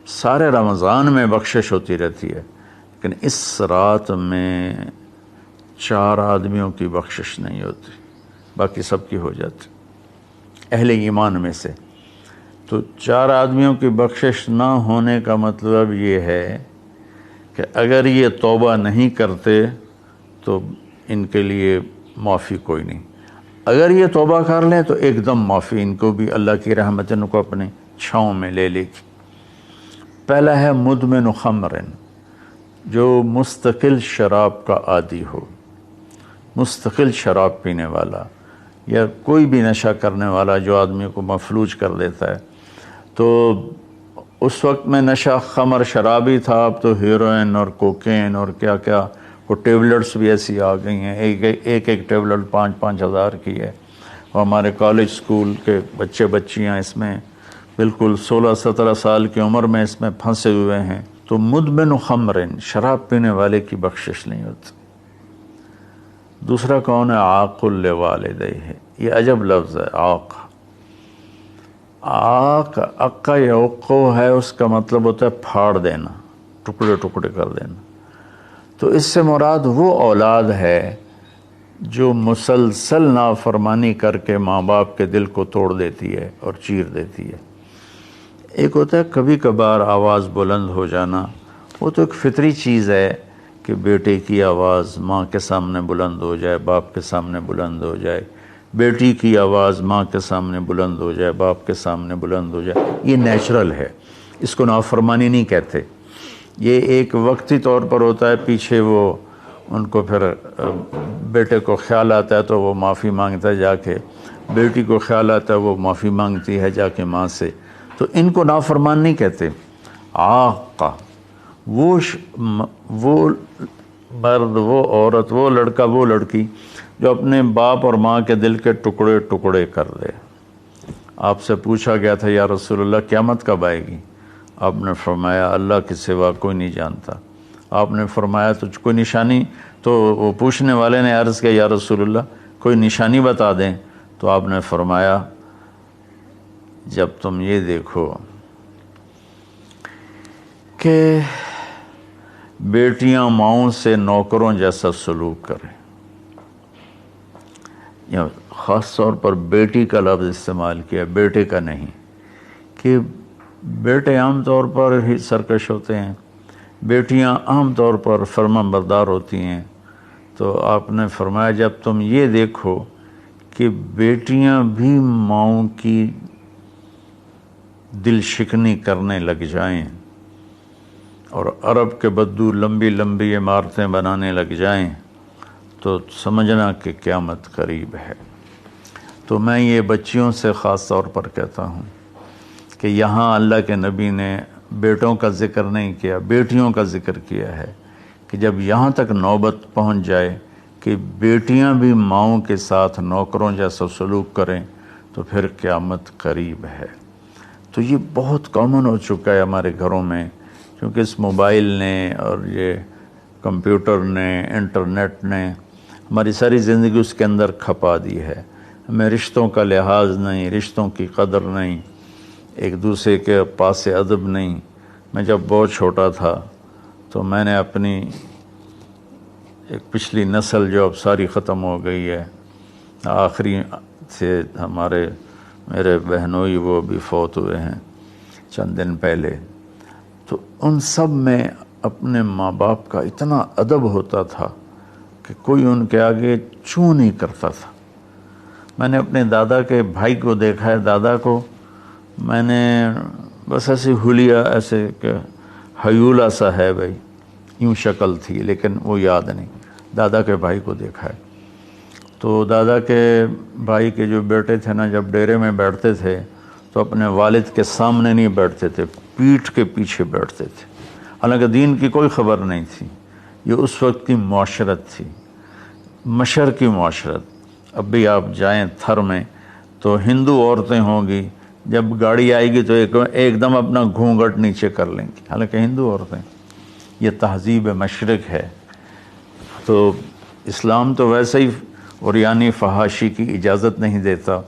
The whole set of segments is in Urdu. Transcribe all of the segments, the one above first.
سارے رمضان میں بخشش ہوتی رہتی ہے، لیکن اس رات میں 4 آدمیوں کی بخشش نہیں ہوتی، باقی سب کی ہو جاتی اہل ایمان میں سے۔ تو 4 آدمیوں کی بخشش نہ ہونے کا مطلب یہ ہے کہ اگر یہ توبہ نہیں کرتے تو ان کے لیے معافی کوئی نہیں، اگر یہ توبہ کر لیں تو ایک دم معافی، ان کو بھی اللہ کی رحمت ان کو اپنے چھاؤں میں لے لے گی۔ پہلا ہے مدمن خمر، جو مستقل شراب کا عادی ہو، مستقل شراب پینے والا یا کوئی بھی نشہ کرنے والا جو آدمی کو مفلوج کر دیتا ہے۔ تو اس وقت میں نشہ خمر شرابی تھا، اب تو ہیروئن اور کوکین اور کیا کیا، وہ ٹیبلٹس بھی ایسی آ گئی ہیں، ایک ٹیبلٹ 5-5 ہزار کی ہے، اور ہمارے کالج سکول کے بچے بچیاں اس میں بالکل 16-17 سال کی عمر میں اس میں پھنسے ہوئے ہیں۔ تو مدمن خمرن، شراب پینے والے کی بخشش نہیں ہوتی۔ دوسرا کون ہے؟ عاق لوالدیہ، یہ عجب لفظ ہے، عاق۔ عاق، عقا یعقو ہے، اس کا مطلب ہوتا ہے پھاڑ دینا، ٹکڑے ٹکڑے کر دینا۔ تو اس سے مراد وہ اولاد ہے جو مسلسل نافرمانی کر کے ماں باپ کے دل کو توڑ دیتی ہے اور چیر دیتی ہے۔ ایک ہوتا ہے کبھی کبھار آواز بلند ہو جانا، وہ تو ایک فطری چیز ہے کہ بیٹے کی آواز ماں کے سامنے بلند ہو جائے، باپ کے سامنے بلند ہو جائے، بیٹی کی آواز ماں کے سامنے بلند ہو جائے، باپ کے سامنے بلند ہو جائے، یہ نیچرل ہے، اس کو نافرمانی نہیں کہتے۔ یہ ایک وقتی طور پر ہوتا ہے، پیچھے وہ ان کو پھر بیٹے کو خیال آتا ہے تو وہ معافی مانگتا ہے جا کے، بیٹی کو خیال آتا ہے وہ معافی مانگتی ہے جا کے ماں سے، تو ان کو نافرمان نہیں کہتے۔ عاقہ، وہ مرد، وہ عورت، وہ لڑکا، وہ لڑکی جو اپنے باپ اور ماں کے دل کے ٹکڑے ٹکڑے کر دے۔ آپ سے پوچھا گیا تھا یا رسول اللہ قیامت کب آئے گی؟ آپ نے فرمایا اللہ کے سوا کوئی نہیں جانتا۔ آپ نے فرمایا تو کوئی نشانی؟ تو وہ پوچھنے والے نے عرض کیا یا رسول اللہ کوئی نشانی بتا دیں، تو آپ نے فرمایا جب تم یہ دیکھو کہ بیٹیاں ماؤں سے نوکروں جیسا سلوک کریں، یا خاص طور پر بیٹی کا لفظ استعمال کیا، بیٹے کا نہیں، کہ بیٹے عام طور پر ہی سرکش ہوتے ہیں، بیٹیاں عام طور پر فرمانبردار ہوتی ہیں۔ تو آپ نے فرمایا جب تم یہ دیکھو کہ بیٹیاں بھی ماؤں کی دل شکنی کرنے لگ جائیں اور عرب کے بدو لمبی لمبی عمارتیں بنانے لگ جائیں، تو سمجھنا کہ قیامت قریب ہے۔ تو میں یہ بچیوں سے خاص طور پر کہتا ہوں کہ یہاں اللہ کے نبی نے بیٹوں کا ذکر نہیں کیا، بیٹیوں کا ذکر کیا ہے، کہ جب یہاں تک نوبت پہنچ جائے کہ بیٹیاں بھی ماؤں کے ساتھ نوکروں جیسا سلوک کریں تو پھر قیامت قریب ہے۔ تو یہ بہت کامن ہو چکا ہے ہمارے گھروں میں، کیونکہ اس موبائل نے اور یہ کمپیوٹر نے، انٹرنیٹ نے ہماری ساری زندگی اس کے اندر کھپا دی ہے۔ ہمیں رشتوں کا لحاظ نہیں، رشتوں کی قدر نہیں، ایک دوسرے کے پاس ادب نہیں۔ میں جب بہت چھوٹا تھا تو میں نے اپنی ایک پچھلی نسل جو اب ساری ختم ہو گئی ہے، آخری سے میرے بہنوئی وہ بھی فوت ہوئے ہیں چند دن پہلے، تو ان سب میں اپنے ماں باپ کا اتنا ادب ہوتا تھا کہ کوئی ان کے آگے چوں نہیں کرتا تھا۔ میں نے اپنے دادا کے بھائی کو دیکھا ہے، دادا کو میں نے بس ایسے حلیہ، ایسے کہ حیولہ سا ہے بھائی، یوں شکل تھی لیکن وہ یاد نہیں، دادا کے بھائی کو دیکھا ہے۔ تو دادا کے بھائی کے جو بیٹے تھے نا، جب ڈیرے میں بیٹھتے تھے تو اپنے والد کے سامنے نہیں بیٹھتے تھے، پیٹھ کے پیچھے بیٹھتے تھے، حالانکہ دین کی کوئی خبر نہیں تھی۔ یہ اس وقت کی معاشرت تھی، مشرقی معاشرت۔ اب بھی آپ جائیں تھر میں تو ہندو عورتیں ہوں گی، جب گاڑی آئے گی تو ایک دم اپنا گھونگھٹ نیچے کر لیں گی، حالانکہ ہندو عورتیں۔ یہ تہذیب مشرق ہے۔ تو اسلام تو ویسے ہی عریانی فحاشی کی اجازت نہیں دیتا،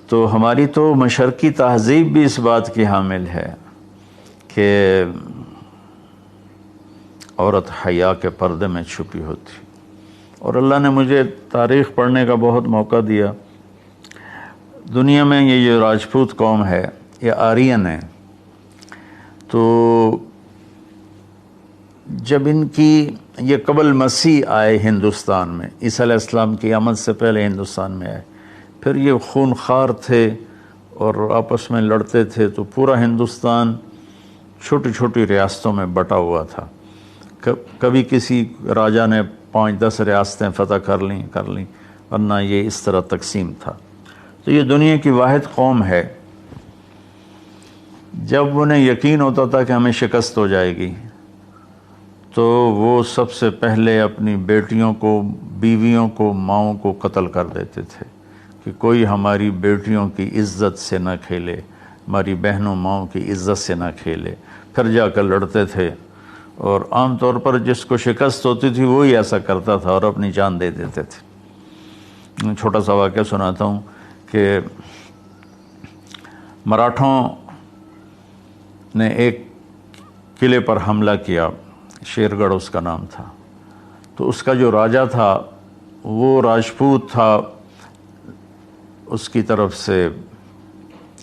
تو ہماری تو مشرقی تہذیب بھی اس بات کی حامل ہے کہ عورت حیا کے پردے میں چھپی ہوتی، اور اللہ نے مجھے تاریخ پڑھنے کا بہت موقع دیا۔ دنیا میں یہ جو راجپوت قوم ہے یہ آرین ہے، تو جب ان کی یہ قبل مسیح آئے ہندوستان میں، عیسیٰ علیہ السلام کی آمد سے پہلے ہندوستان میں آئے، پھر یہ خونخوار تھے اور آپس میں لڑتے تھے، تو پورا ہندوستان چھوٹی چھوٹی ریاستوں میں بٹا ہوا تھا۔ کبھی کسی راجا نے 5-10 ریاستیں فتح کر لیں، ورنہ یہ اس طرح تقسیم تھا۔ تو یہ دنیا کی واحد قوم ہے، جب انہیں یقین ہوتا تھا کہ ہمیں شکست ہو جائے گی تو وہ سب سے پہلے اپنی بیٹیوں کو، بیویوں کو، ماؤں کو قتل کر دیتے تھے کہ کوئی ہماری بیٹیوں کی عزت سے نہ کھیلے، ہماری بہنوں ماؤں کی عزت سے نہ کھیلے۔ پھر جا کر لڑتے تھے، اور عام طور پر جس کو شکست ہوتی تھی وہی ایسا کرتا تھا اور اپنی جان دے دیتے تھے۔ چھوٹا سا واقعہ سناتا ہوں کہ مراٹھوں نے ایک قلعے پر حملہ کیا، شیر گڑھ اس کا نام تھا، تو اس کا جو راجا تھا وہ راجپوت تھا، اس کی طرف سے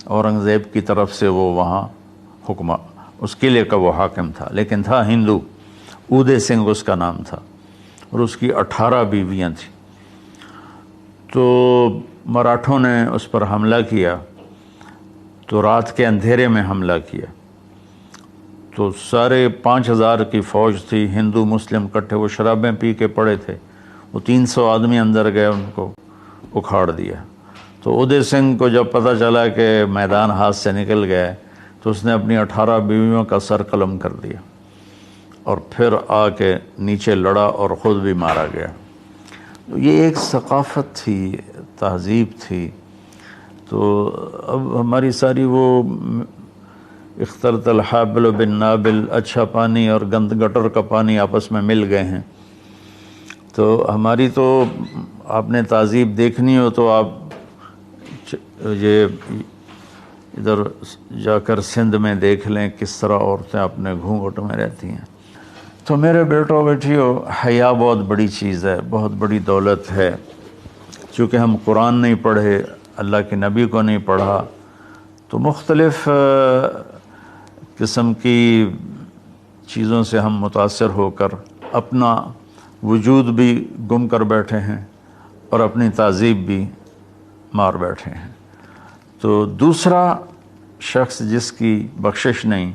اورنگزیب کی طرف سے وہ وہاں اس قلعے کا وہ حاکم تھا، لیکن تھا ہندو، اودے سنگھ اس کا نام تھا، اور اس کی 18 بیویاں تھیں۔ تو مراٹھوں نے اس پر حملہ کیا، تو رات کے اندھیرے میں حملہ کیا، تو 5,500 کی فوج تھی، ہندو مسلم کٹھے، وہ شرابیں پی کے پڑے تھے، وہ 300 آدمی اندر گئے، ان کو اکھاڑ دیا۔ تو اودے سنگھ کو جب پتہ چلا کہ میدان ہاتھ سے نکل گئے تو اس نے اپنی 18 بیویوں کا سر قلم کر دیا، اور پھر آ کے نیچے لڑا اور خود بھی مارا گیا۔ یہ ایک ثقافت تھی، تہذیب تھی۔ تو اب ہماری ساری وہ اختلط الحابل بالنابل، اچھا پانی اور گند گٹر کا پانی آپس میں مل گئے ہیں۔ تو ہماری تو آپ نے تہذیب دیکھنی ہو تو آپ یہ ادھر جا کر سندھ میں دیکھ لیں کس طرح عورتیں اپنے گھونگھٹ میں رہتی ہیں۔ تو میرے بیٹوں بیٹیوں، حیا بہت بڑی چیز ہے، بہت بڑی دولت ہے۔ چونکہ ہم قرآن نہیں پڑھے، اللہ کے نبی کو نہیں پڑھا، تو مختلف قسم کی چیزوں سے ہم متاثر ہو کر اپنا وجود بھی گم کر بیٹھے ہیں اور اپنی تہذیب بھی مار بیٹھے ہیں۔ تو دوسرا شخص جس کی بخشش نہیں،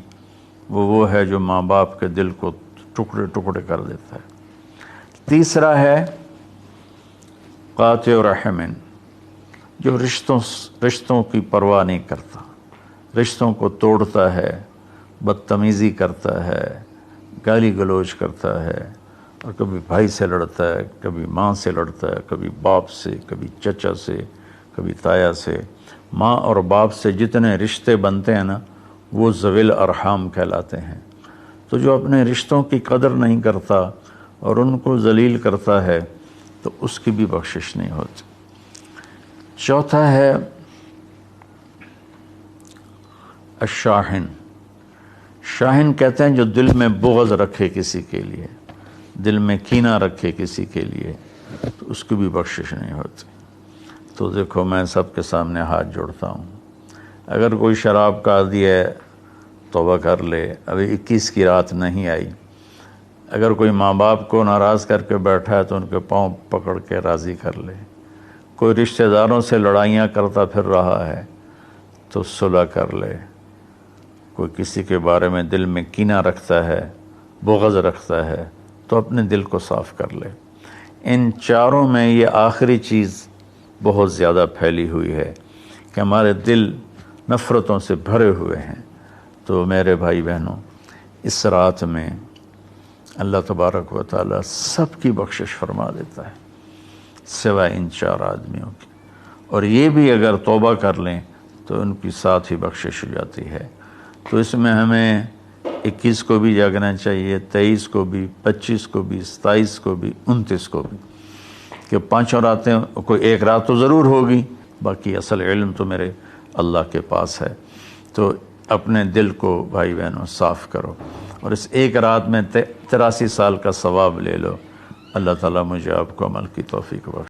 وہ ہے جو ماں باپ کے دل کو ٹکڑے ٹکڑے کر دیتا ہے۔ تیسرا ہے قاطع رحم، جو رشتوں کی پرواہ نہیں کرتا، رشتوں کو توڑتا ہے، بدتمیزی کرتا ہے، گالی گلوچ کرتا ہے، اور کبھی بھائی سے لڑتا ہے، کبھی ماں سے لڑتا ہے، کبھی باپ سے، کبھی چچا سے، کبھی تایا سے۔ ماں اور باپ سے جتنے رشتے بنتے ہیں نا، وہ ذوی الارحام کہلاتے ہیں۔ تو جو اپنے رشتوں کی قدر نہیں کرتا اور ان کو ذلیل کرتا ہے تو اس کی بھی بخشش نہیں ہوتی۔ چوتھا ہے الشاحن۔ شاحن کہتے ہیں جو دل میں بغض رکھے کسی کے لیے، دل میں کینہ رکھے کسی کے لیے، تو اس کی بھی بخشش نہیں ہوتی۔ تو دیکھو، میں سب کے سامنے ہاتھ جوڑتا ہوں، اگر کوئی شراب کا عادی ہے توبہ کر لے، ابھی 21 کی رات نہیں آئی۔ اگر کوئی ماں باپ کو ناراض کر کے بیٹھا ہے تو ان کے پاؤں پکڑ کے راضی کر لے۔ کوئی رشتہ داروں سے لڑائیاں کرتا پھر رہا ہے تو صلح کر لے۔ کوئی کسی کے بارے میں دل میں کینہ رکھتا ہے، بغض رکھتا ہے، تو اپنے دل کو صاف کر لے۔ ان چاروں میں یہ آخری چیز بہت زیادہ پھیلی ہوئی ہے کہ ہمارے دل نفرتوں سے بھرے ہوئے ہیں۔ تو میرے بھائی بہنوں، اس رات میں اللہ تبارک و تعالیٰ سب کی بخشش فرما دیتا ہے سوائے ان 4 آدمیوں کی، اور یہ بھی اگر توبہ کر لیں تو ان کی ساتھ ہی بخشش ہو جاتی ہے۔ تو اس میں ہمیں 21 کو بھی جاگنا چاہیے، 23 کو بھی، 25 کو بھی، 27 کو بھی، 29 کو بھی، کہ 5 راتیں، کوئی ایک رات تو ضرور ہوگی، باقی اصل علم تو میرے اللہ کے پاس ہے۔ تو اپنے دل کو بھائی بہنوں صاف کرو، اور اس ایک رات میں 83 سال کا ثواب لے لو۔ اللہ تعالیٰ مجھے آپ کو عمل کی توفیق بخشے۔